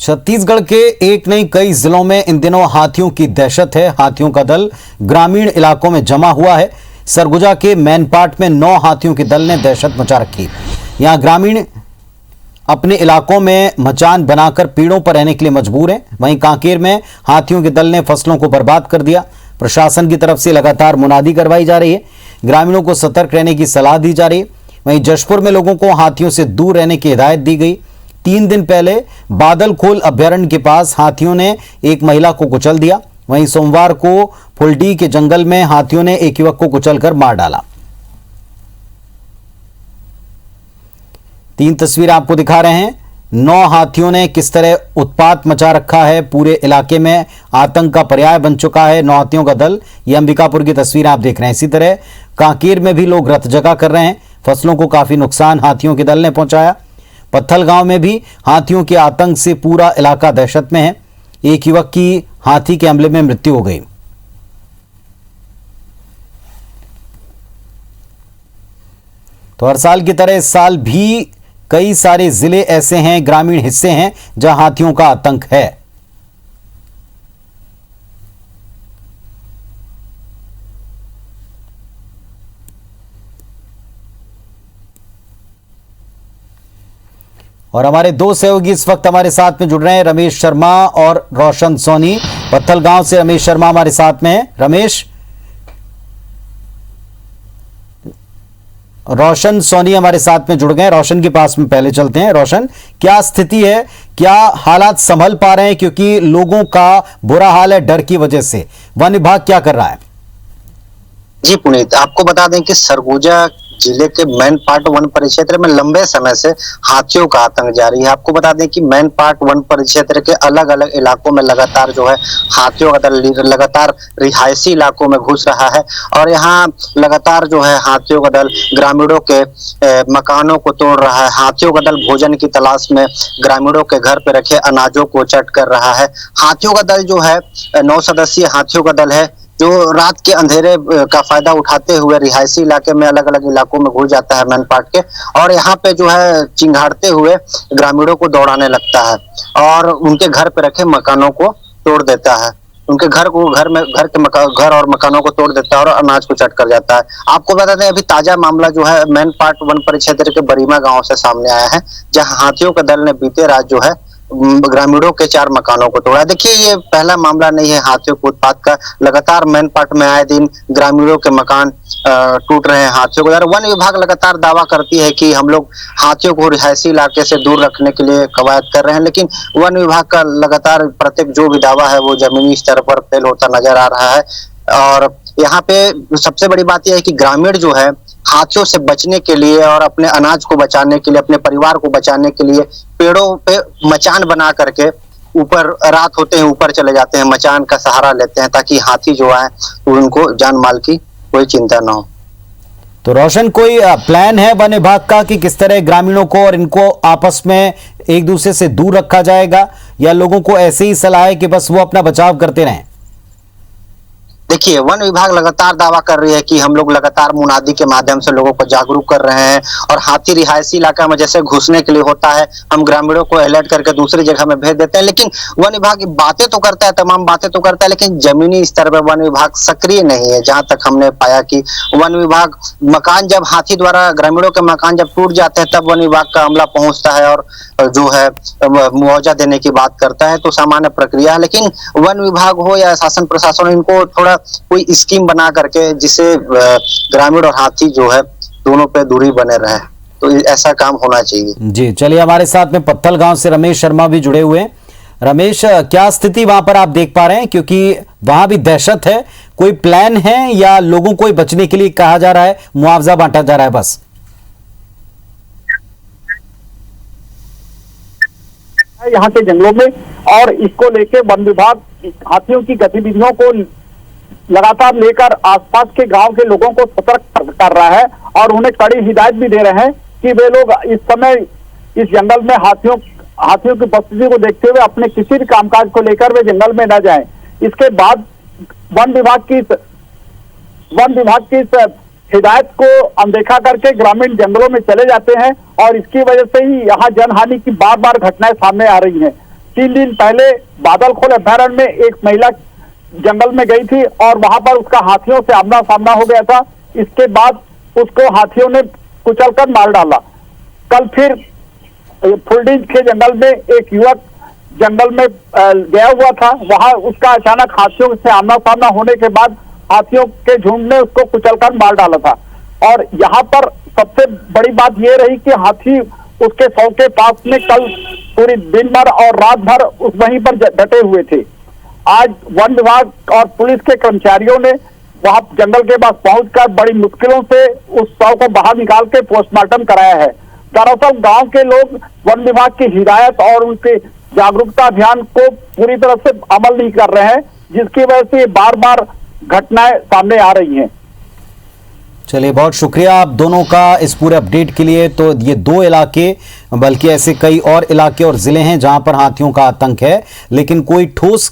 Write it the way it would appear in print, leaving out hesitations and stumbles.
छत्तीसगढ़ के एक नहीं कई जिलों में इन दिनों हाथियों की दहशत है। हाथियों का दल ग्रामीण इलाकों में जमा हुआ है। सरगुजा के मैनपाट में 9 हाथियों के दल ने दहशत मचा रखी। यहां ग्रामीण अपने इलाकों में मचान बनाकर पेड़ों पर रहने के लिए मजबूर हैं। वहीं कांकेर में हाथियों के दल ने फसलों को बर्बाद कर दिया। प्रशासन की तरफ से लगातार मुनादी करवाई जा रही है। ग्रामीणों को सतर्क रहने की सलाह दी जा रही है। वहीं जशपुर में लोगों को हाथियों से दूर रहने की हिदायत दी गई। 3 दिन पहले बादलखोल अभ्यारण्य के पास हाथियों ने एक महिला को कुचल दिया। वहीं सोमवार को फुलडी के जंगल में हाथियों ने एक युवक को कुचलकर मार डाला। 3 तस्वीर आपको दिखा रहे हैं। 9 हाथियों ने किस तरह उत्पात मचा रखा है। पूरे इलाके में आतंक का पर्याय बन चुका है 9 हाथियों का दल। यह अंबिकापुर की तस्वीर आप देख रहे हैं। इसी तरह कांकेर में भी लोग रथ जगह कर रहे हैं। फसलों को काफी नुकसान हाथियों के दल ने पहुंचाया। पत्थल गांव में भी हाथियों के आतंक से पूरा इलाका दहशत में है। एक युवक की हाथी के हमले में मृत्यु हो गई। तो हर साल की तरह इस साल भी कई सारे जिले ऐसे हैं, ग्रामीण हिस्से हैं जहां हाथियों का आतंक है। और हमारे 2 सहयोगी इस वक्त हमारे साथ में जुड़ रहे हैं, रमेश शर्मा और रोशन सोनी। पत्थल गांव से रमेश शर्मा हमारे साथ में है। रमेश, रोशन सोनी हमारे साथ में जुड़ गए। रोशन के पास में पहले चलते हैं। रोशन, क्या स्थिति है, क्या हालात संभल पा रहे हैं? क्योंकि लोगों का बुरा हाल है डर की वजह से। वन विभाग क्या कर रहा है? जी पुनीत, आपको बता दें कि सरगुजा जिले के मैनपाट वन परिक्षेत्र में लंबे समय से हाथियों का आतंक जारी है। आपको बता दें कि मैनपाट वन परिक्षेत्र के अलग अलग इलाकों में लगातार जो है हाथियों का दल लगातार रिहायशी इलाकों में घुस रहा है और यहाँ लगातार जो है हाथियों का दल ग्रामीणों के मकानों को तोड़ रहा है। हाथियों का दल भोजन की तलाश में ग्रामीणों के घर पे रखे अनाजों को चट कर रहा है। हाथियों का दल जो है 9 सदस्यीय हाथियों का दल है जो रात के अंधेरे का फायदा उठाते हुए रिहायशी इलाके में अलग अलग इलाकों में घुस जाता है मैनपाट के, और यहाँ पे जो है चिंगाड़ते हुए ग्रामीणों को दौड़ाने लगता है और उनके घर पे रखे मकानों को तोड़ देता है। उनके घर और मकानों को तोड़ देता है और अनाज को चट कर जाता है। आपको बता दें अभी ताजा मामला जो है मैनपाट वन परिक्षेत्र के बरीमा गांव से सामने आया है, जहां हाथियों के दल ने बीते रात जो है ग्रामीणों के 4 मकानों को तोड़ा। देखिए, ये पहला मामला नहीं है हाथियों के उत्पात का। लगातार मैनपाट में आए दिन ग्रामीणों के मकान टूट रहे हैं हाथियों के द्वारा। वन विभाग लगातार दावा करती है कि हम लोग हाथियों को रिहायशी इलाके से दूर रखने के लिए कवायद कर रहे हैं, लेकिन वन विभाग का लगातार प्रत्येक जो भी दावा है वो जमीनी स्तर पर फेल होता नजर आ रहा है। और यहाँ पे सबसे बड़ी बात यह है कि ग्रामीण जो है हाथियों से बचने के लिए और अपने अनाज को बचाने के लिए, अपने परिवार को बचाने के लिए पेड़ों पे मचान बना करके ऊपर रात होते हैं ऊपर चले जाते हैं, मचान का सहारा लेते हैं ताकि हाथी जो आए उनको जान माल की कोई चिंता ना हो। तो रोशन, कोई प्लान है वन विभाग का कि किस तरह ग्रामीणों को और इनको आपस में एक दूसरे से दूर रखा जाएगा, या लोगों को ऐसे ही सलाह है कि बस वो अपना बचाव करते रहें? देखिए, वन विभाग लगातार दावा कर रही है कि हम लोग लगातार मुनादी के माध्यम से लोगों को जागरूक कर रहे हैं और हाथी रिहायशी इलाका में जैसे घुसने के लिए होता है हम ग्रामीणों को अलर्ट करके दूसरी जगह में भेज देते हैं। लेकिन वन विभाग बातें तो करता है, तमाम बातें तो करता है, लेकिन जमीनी स्तर पर वन विभाग सक्रिय नहीं है। जहां तक हमने पाया कि वन विभाग मकान जब हाथी द्वारा ग्रामीणों के मकान जब टूट जाते हैं तब वन विभाग का अमला पहुंचता है और जो है मुआवजा देने की बात करता है, तो सामान्य प्रक्रिया है। लेकिन वन विभाग हो या शासन प्रशासन इनको थोड़ा कोई स्कीम बना करके जिससे ग्रामीण और हाथी जो है दोनों पे दूरी बने रहे, तो ऐसा काम होना चाहिए। जी चलिए, हमारे साथ में पत्थल गांव से रमेश शर्मा भी जुड़े हुए हैं। रमेश, क्या स्थिति वहां पर आप देख पा रहे हैं? क्योंकि वहां भी दहशत है। कोई प्लान है या लोगों को बचने के लिए कहा जा रहा है, मुआवजा बांटा जा रहा है बस? यहाँ के जंगलों में, और इसको लेके वन विभाग हाथियों की गतिविधियों को लगातार लेकर आसपास के गांव के लोगों को सतर्क कर रहा है और उन्हें कड़ी हिदायत भी दे रहे हैं कि वे लोग इस समय इस जंगल में हाथियों की उपस्थिति को देखते हुए अपने किसी भी कामकाज को लेकर वे जंगल में न जाएं। इसके बाद वन विभाग की हिदायत को अनदेखा करके ग्रामीण जंगलों में चले जाते हैं और इसकी वजह से ही यहाँ जनहानि की बार बार घटनाएं सामने आ रही हैं। 3 दिन पहले बादलखोल अभयारण्य में एक महिला जंगल में गई थी और वहां पर उसका हाथियों से आमना सामना हो गया था। इसके बाद उसको हाथियों ने कुचलकर मार डाला। कल फिर फुलडीज के जंगल में एक युवक जंगल में गया हुआ था, वहां उसका अचानक हाथियों से आमना सामना होने के बाद हाथियों के झुंड ने उसको कुचलकर मार डाला था। और यहाँ पर सबसे बड़ी बात यह रही कि हाथी उसके शव के पास में कल पूरी दिन भर और रात भर उस वहीं पर डटे हुए थे। आज वन विभाग और पुलिस के कर्मचारियों ने वहां जंगल के पास पहुंचकर बड़ी मुश्किलों से उस शव को बाहर निकाल के पोस्टमार्टम कराया है। दरअसल गांव के लोग वन विभाग की हिदायत और उनके जागरूकता अभियान को पूरी तरह से अमल नहीं कर रहे हैं, जिसकी वजह से बार बार घटनाएं सामने आ रही हैं। चलिए, बहुत शुक्रिया आप दोनों का इस पूरे अपडेट के लिए। तो ये 2 इलाके, बल्कि ऐसे कई और इलाके और जिले हैं जहां पर हाथियों का आतंक है, लेकिन कोई ठोस